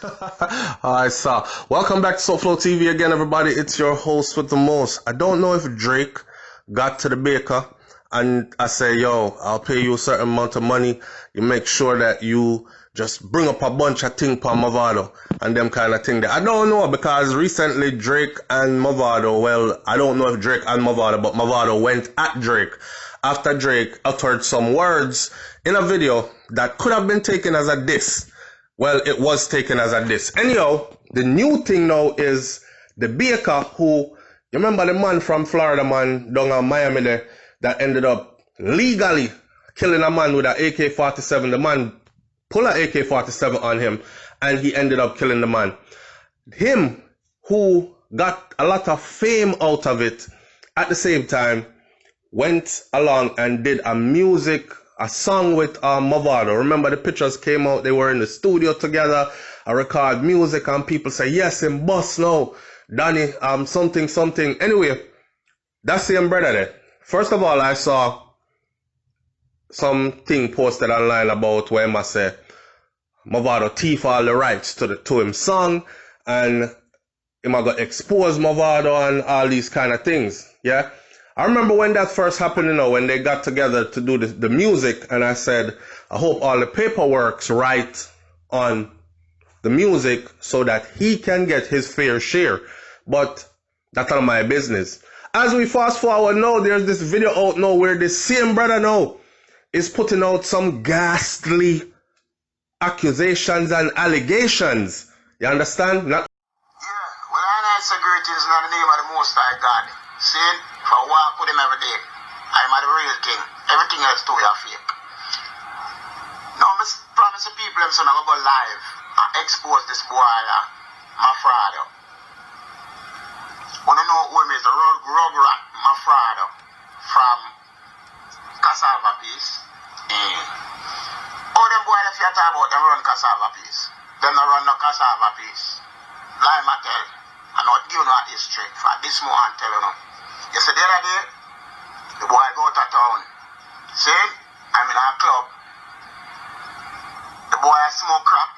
Alright, so welcome back to SouFLoTV again, everybody. It's your host with the most. I don't know if Drake got to the baker and I say, yo, I'll pay you a certain amount of money. You make sure that you just bring up a bunch of things for Mavado and them kind of thing there. I don't know because recently Drake and Mavado, well, I don't know if Drake and Mavado, but Mavado went at Drake after Drake uttered some words in a video that could have been taken as a diss. Well, it was taken as a diss. Anyhow, the new thing now is the baker who, you remember the man from Florida, man, down in Miami there, that ended up legally killing a man with an AK-47. The man pulled an AK-47 on him and he ended up killing the man. Him, who got a lot of fame out of it, at the same time, went along and did a song with Mavado. Remember the pictures came out, they were in the studio together, I record music and people say, yes, him boss now, Danny, something. Anyway, that same brother there. First of all, I saw something posted online about where I say Mavado thief all the rights to him song and him got expose Mavado and all these kind of things, yeah? I remember when that first happened, when they got together to do the music, and I said, I hope all the paperwork's right on the music so that he can get his fair share. But that's not my business. As we fast forward now, there's this video out now where this same brother now is putting out some ghastly accusations and allegations. You understand? Well, I say greetings in the name of the Most High God. See? For a walk with him every day. I'm the real thing. Everything else too is fake. Now, I promise the people I'm going to go live and expose this boy, my father. Want to know who is the Rugrat, my father, from Cassava Piece. All them boys that you talk about, them run Cassava Piece. Them don't run no Cassava Piece. Lie my tell. I'm not giving no history. For this more I'm telling you. You see, the other day, the boy go to town. See, I'm in a club. The boy smoke crack.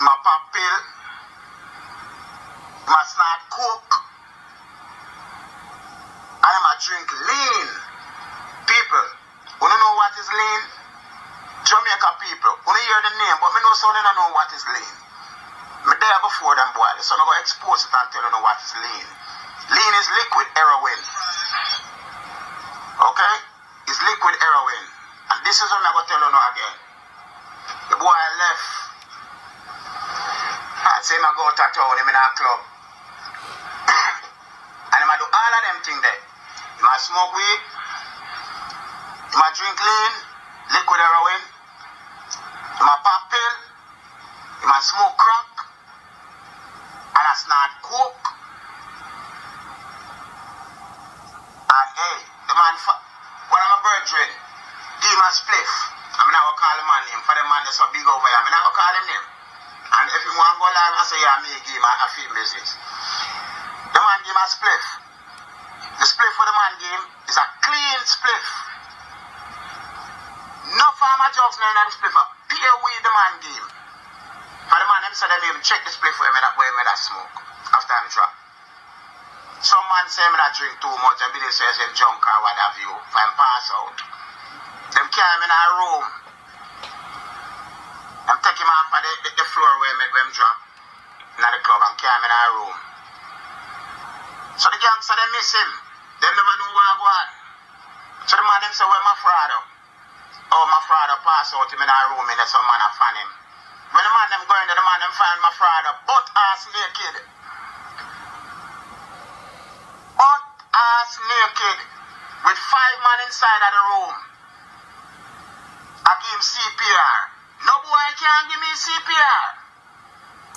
My pop pill. My snort coke. I'm a drink lean. People, you know what is lean? Jamaica people, you hear the name, but me know some don't know what is lean. Me there before them boy, so I'm going to expose it and tell you what is lean. Lean is liquid heroin. Okay? It's liquid heroin. And this is what I'm going to tell you now again. The boy left. And say I go to town, him in a club. And him do all of them things there. He might smoke weed. He might drink lean, liquid heroin. He might pop pill. He might smoke crack. And I snort coke. And hey, the man, when I'm a brethren, give him a spliff. I'm not going to call him a name. For the man that's so big over here, I'm not going to call him name. And if he want to go live, I say, yeah, me give him a film business. The man give him a spliff. The spliff for the man give him is a clean spliff. No farmer jokes now in the spliff. A pure weed the man give him. For the man, him said, they even check the spliff for him that way him that smoke. After him drop. Some man say him that drink too much and they say him drunk or what have you. For him pass out. Them carry him in a room. Them take him off of the floor where him drop. In the club and carry him in a room. So the gangster they miss him. They never know where I go on. So the man them say, where my father? Oh, my father pass out him in a room and some man a fan him. When the man them go in there, the man them find my father butt ass naked. Butt ass naked with 5 men inside of the room. I give him CPR. No boy can't give me CPR.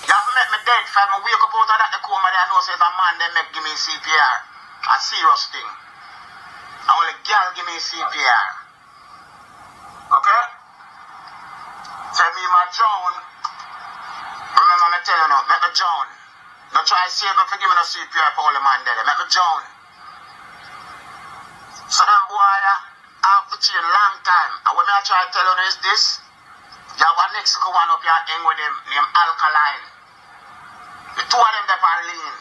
You have to make me dead. If I wake up out of that coma, I know say a man they make give me CPR. A serious thing. And only girl give me CPR. Okay? Tell me my John. Remember me tell you now, make me John. Don't try to save me for giving me no CPR for all the man there. Make me John. So them boy have to change long time. And when I try to tell you is this, You have a Mexico one up here hang with him named Alkaline. The two of them they are lean.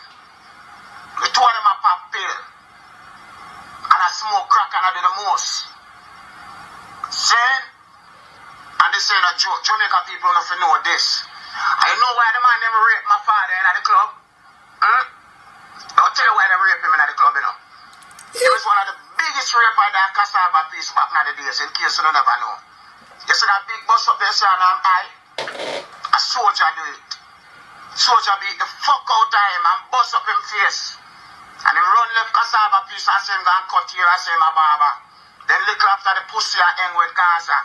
The two of them are pop pill. And I smoke crack and I do the most. Saying, and they say that Jamaica people don't know this. I know why the man them rape my father in the club. I'll tell you why they rape him in the club, you know. He was one of the biggest rapers that cassava piece back in the days, in case you don't never know. You see that big bus up there, sir, a soldier do it. Soldier beat the fuck out of him and bust up him face. And him run left cassava piece and say him gonna cut here and say my barber. Then little after the pussy and hang with Gaza.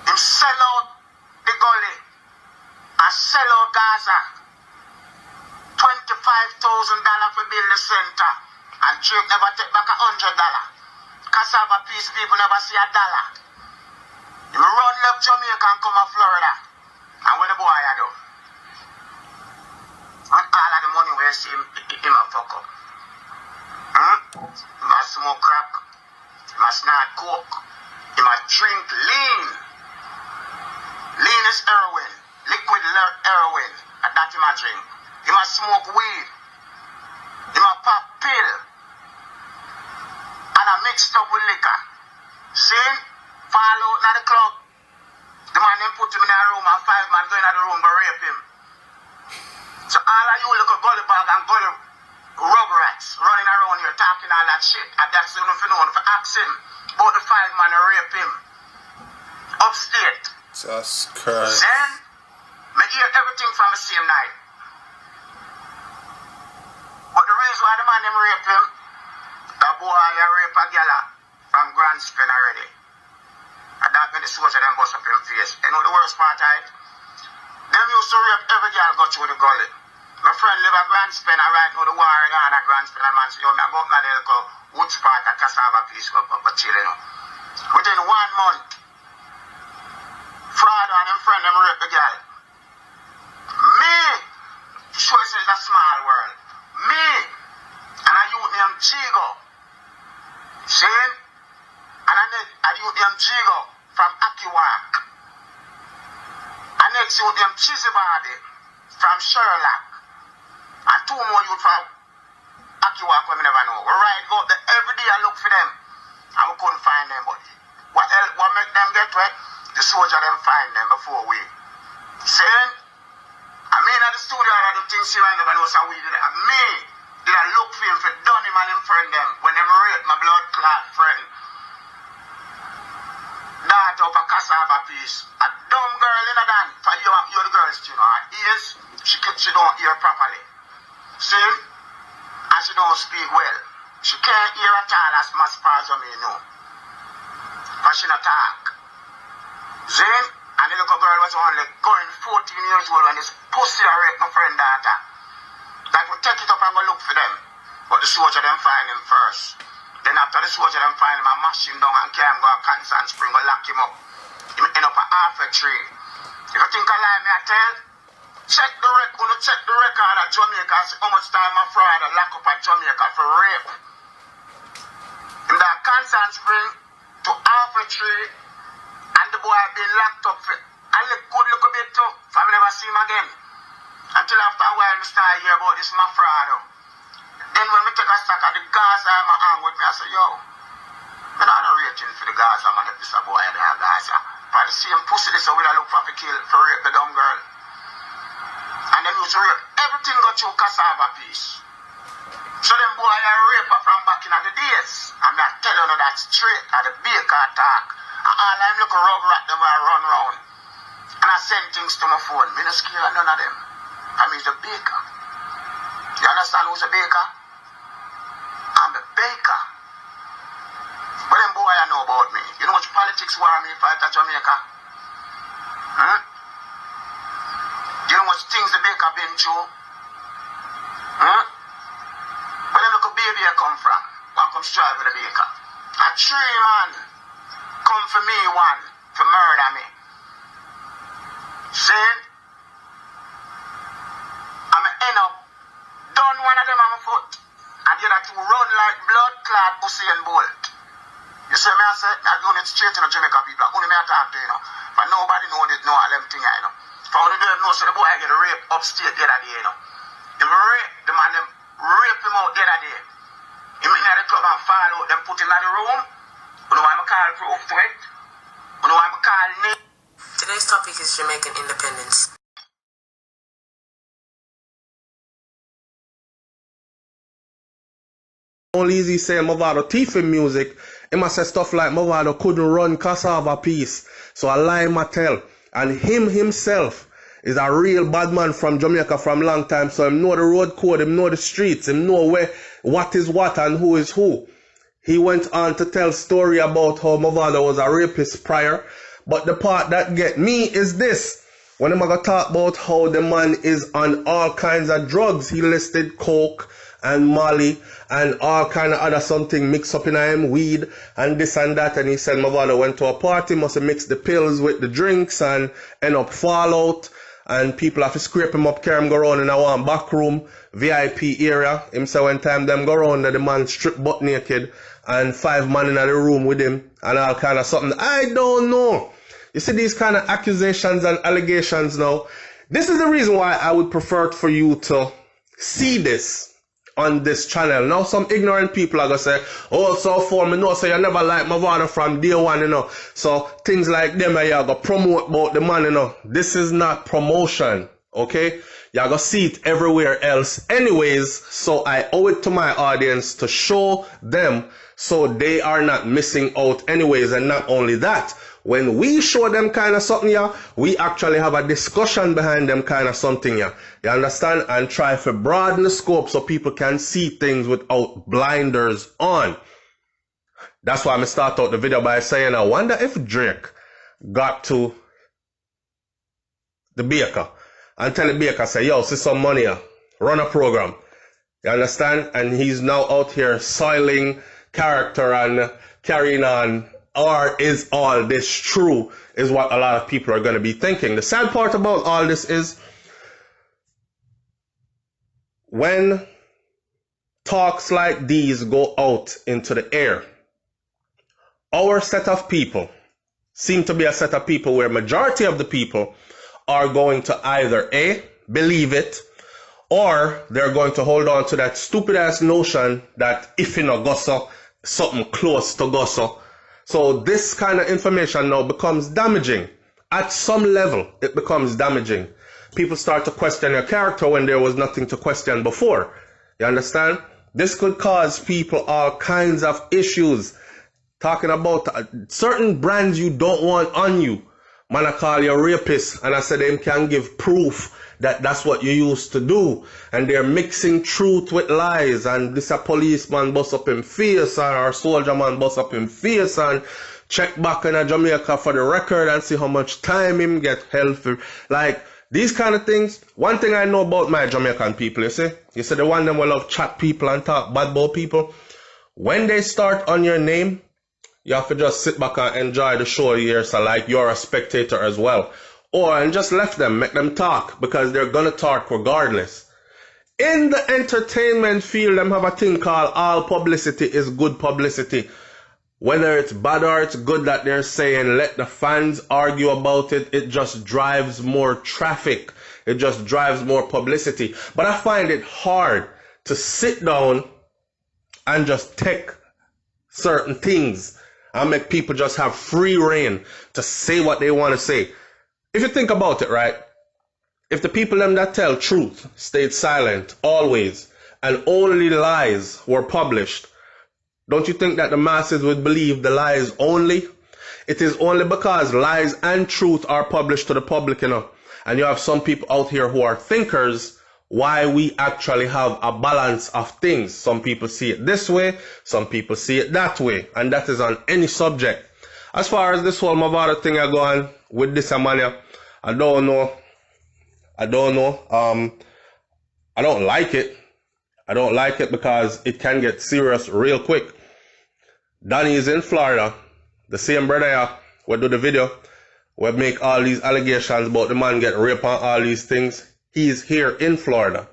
Him sell out the Gully and sell out Gaza. $25,000 for build the center. And Drake never take back $100. Cassava piece people never see $1. Him run left Jamaica and come to Florida. And what the boy I do? When all of the money we see him a fuck up. He must smoke crack. He must snort coke. He must drink lean. Lean is heroin. Liquid heroin. And that he must drink. He must smoke weed. He must pop pill. And I mixed up with liquor. See? Fall out in the club. The man then put him in a room and 5 men go in the room and rape him. So all of you look at Gully bag and Gully rubber rats running around here talking all that shit. And that's the only known for ask him about the 5 men and rape him. Upstate. Jesus Christ. Then, I hear everything from the same night. But the reason why the man them rape him, that boy rape a gala from Grand Spin already. And that made the soldier them bust up him face. You know the worst part of it? Them used to rape every girl go through the Gully. My friend live at Grand Spin and right now the war down at Grand Spin and man say, yo, I go up my little woods part of cassava piece up chill, you know. Within 1 month, Fraud and him friend them rape the girl. Me, sure it's a small world. Me, and a youth named Jigo. See? And a youth named Jigo from Akiwak. And next youth named Chizibadi from Sherlock. And 2 more youth from Akiwak we never know. We ride go there every day and look for them. And we couldn't find them. But what make them get wet? The soldier them find them before we. Saying, I mean at the studio I do things you never know so we did it. And me did I look for him for done him and him friend them when them rape my blood clot friend. That up a cassava piece. A dumb girl in a dan for you the girls, you know. Her ears, she don't hear properly. See? And she don't speak well. She can't hear at all as far as me know. But she not talk. See? And the little girl was only going 14 years old when this pussy raped my friend daughter. That would take it up and go look for them. But the soldier them find him first. Then after the soldier them find him and mash him down and carry him go to Cancer and Spring go lock him up. He end up a half a tree. If you think I lie me I tell, check the record at Jamaica and see how much time my father lock up at Jamaica for rape. In that Cancer and Spring to half a tree. And the boy had been locked up for a good little bit too. So I never see him again. Until after a while, I start hear about this my fraud. Then when we take a stock of the Gaza, I'm hang with me, I say, yo, I'm not a rating for the Gaza, man, if this a boy in the Gaza. For the same pussy, this is what I look for kill, for rape the dumb girl. And then used to rape everything got through cassava piece. So them boy are raper from back in the days. I'm not telling you that straight at the baker talk. And all I'm looking rubber at them where I run round. And I send things to my phone. Me no scared of none of them. I mean the baker. You understand who's the baker? I'm the baker. But them boy I know about me. You know what politics war me fight at Jamaica? You know what things the baker been through? Where them little baby I come from? One come strive with the baker. A 3 man come for me, 1 for murder me. See? I'm end up done one of them on my foot. And the other 2 run like blood clot Usain Bolt. You see me, I said, I'm doing it straight to the Jamaica people. Only me I talk to, you know. But nobody know all them things, you know. For only them know, so the boy get raped upstate the other day, you know. Him rape, the man, them rape him out the other day. Him in the club and fall out, them put him in the room. You know why I call proof to it? You know why I call name? Today's topic is Jamaican independence. Only easy saying Mavado thiefing music, he must say stuff like Mavado couldn't run cassava piece. So I lie him I tell. And him himself is a real bad man from Jamaica from long time. So him know the road code, him know the streets, him know what is what and who is who. He went on to tell story about how Mavado was a rapist prior. But the part that get me is this. When I'm gonna talk about how the man is on all kinds of drugs, he listed coke and Molly and all kind of other something mixed up in him, weed and this and that. And he said Mavado went to a party, must have mixed the pills with the drinks and end up fall out. And people have to scrape him up, carry him go around in a one back room, VIP area. Him say one time them go around that the man stripped butt naked and 5 men in the room with him and all kind of something. I don't know. You see these kind of accusations and allegations now. This is the reason why I would prefer for you to see this on this channel. Now some ignorant people are gonna say, oh, so for me know, so you never like Mavado from day one, you know. So things like them you gonna promote about the man, you know. This is not promotion, okay? You're gonna see it everywhere else anyways, so I owe it to my audience to show them so they are not missing out anyways. And not only that, when we show them kind of something, yeah, we actually have a discussion behind them kind of something, yeah. You understand? And try to broaden the scope so people can see things without blinders on. That's why I'm going to start out the video by saying, I wonder if Drake got to the baker and tell the baker, say, yo, see some money here, run a program. You understand? And he's now out here soiling character and carrying on. Or is all this true, is what a lot of people are going to be thinking. The sad part about all this is when talks like these go out into the air, our set of people seem to be a set of people where majority of the people are going to either A, believe it, or they're going to hold on to that stupid ass notion that if you know gosso, something close to gosso. So this kind of information now becomes damaging. At some level, it becomes damaging. People start to question your character when there was nothing to question before. You understand? This could cause people all kinds of issues. Talking about certain brands you don't want on you. Man, I call you a rapist, and I said them can give proof that that's what you used to do. And they're mixing truth with lies. And this a policeman bust up in face, or a soldier man bust up in face, and check back in a Jamaica for the record and see how much time him get held for. Like, these kind of things. One thing I know about my Jamaican people, you see the one them will love chat people and talk bad about people. When they start on your name, you have to just sit back and enjoy the show here, so like you're a spectator as well. And just left them, make them talk, because they're gonna talk regardless. In the entertainment field, them have a thing called all publicity is good publicity. Whether it's bad or it's good that they're saying, let the fans argue about it, it just drives more traffic. It just drives more publicity. But I find it hard to sit down and just take certain things and make people just have free reign to say what they want to say. If you think about it, right? If the people them that tell truth stayed silent always and only lies were published, don't you think that the masses would believe the lies only? It is only because lies and truth are published to the public, you know. And you have some people out here who are thinkers, why we actually have a balance of things. Some people see it this way, some people see it that way, and that is on any subject. As far as this whole Mavado thing I go on with this amania, I don't know. I don't like it. I don't like it because it can get serious real quick. Donnie is in Florida. The same brother who do the video, will make all these allegations about the man get raped and all these things. He's here in Florida.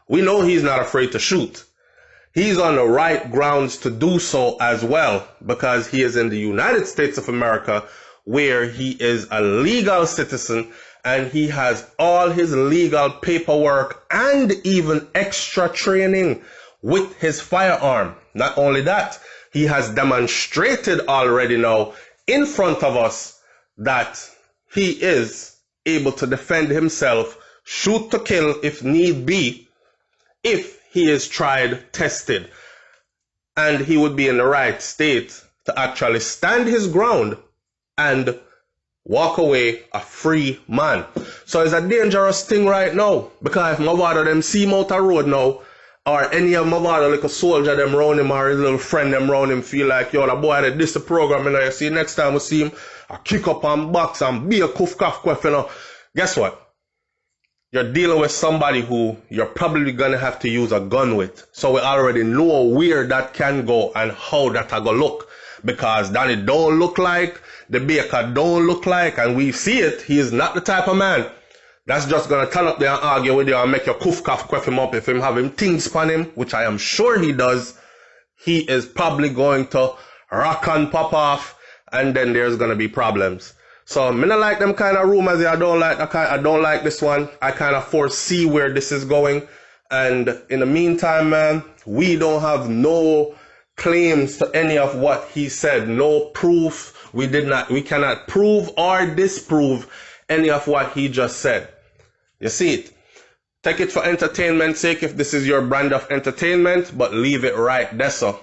We know he's not afraid to shoot. he's on the right grounds to do so as well, because he is in the United States of America, where he is a legal citizen and he has all his legal paperwork and even extra training with his firearm. Not only that, he has demonstrated already now in front of us that he is able to defend himself, shoot to kill if need be, if he is tried, tested. And he would be in the right state to actually stand his ground and walk away a free man. So it's a dangerous thing right now, because if my father them see him out the road now, or any of my father like a soldier them round him, or his little friend them round him, feel like, yo, the boy that this the program, you know, you see next time we see him, I kick up and box and be a cuff cuff, you know. Guess what? You're dealing with somebody who you're probably gonna have to use a gun with. So we already know where that can go and how that a go look. Because Danny don't look like, the Baker don't look like, and we see it, he is not the type of man that's just gonna turn up there and argue with you and make your cuff cuff quaff him up. If him having things upon him, which I am sure he does, he is probably going to rock and pop off, and then there's gonna be problems. So I don't like them kind of rumors. I don't like this one. I kind of foresee where this is going. And in the meantime, man, we don't have no claims to any of what he said. No proof. We cannot prove or disprove any of what he just said. You see it? Take it for entertainment's sake if this is your brand of entertainment, but leave it right there, so.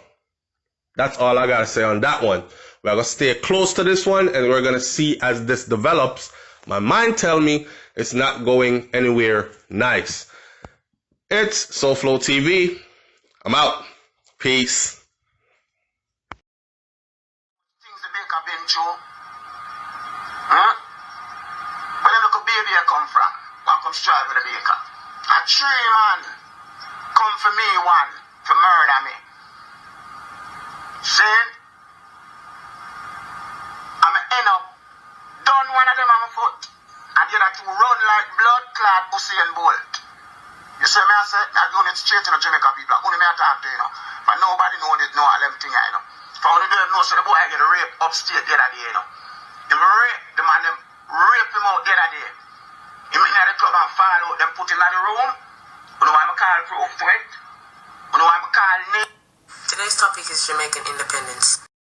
That's all I gotta say on that one. We're going to stay close to this one, and we're going to see as this develops. My mind tell me it's not going anywhere nice. It's SouFLoTV. I'm out. Peace. Things the Baker been through. Huh? Where them look a baby come from? One come strive with the Baker. A 3 man come for me, one to murder me. Saying, end up done one of them on my foot, and the other 2 run like blood clot Usain Bolt. You see me, I said, I'm doing it straight to the Jamaica people. Only me I talk to, you know. But nobody know all them things, you know. For only them know, so the boy get raped upstate the other day, you know. Them rape, the man them rape him out the other day. Him in the club and fall out, them put him in the room. You know why I call proof to it? You know why I call name? Today's topic is Jamaican independence.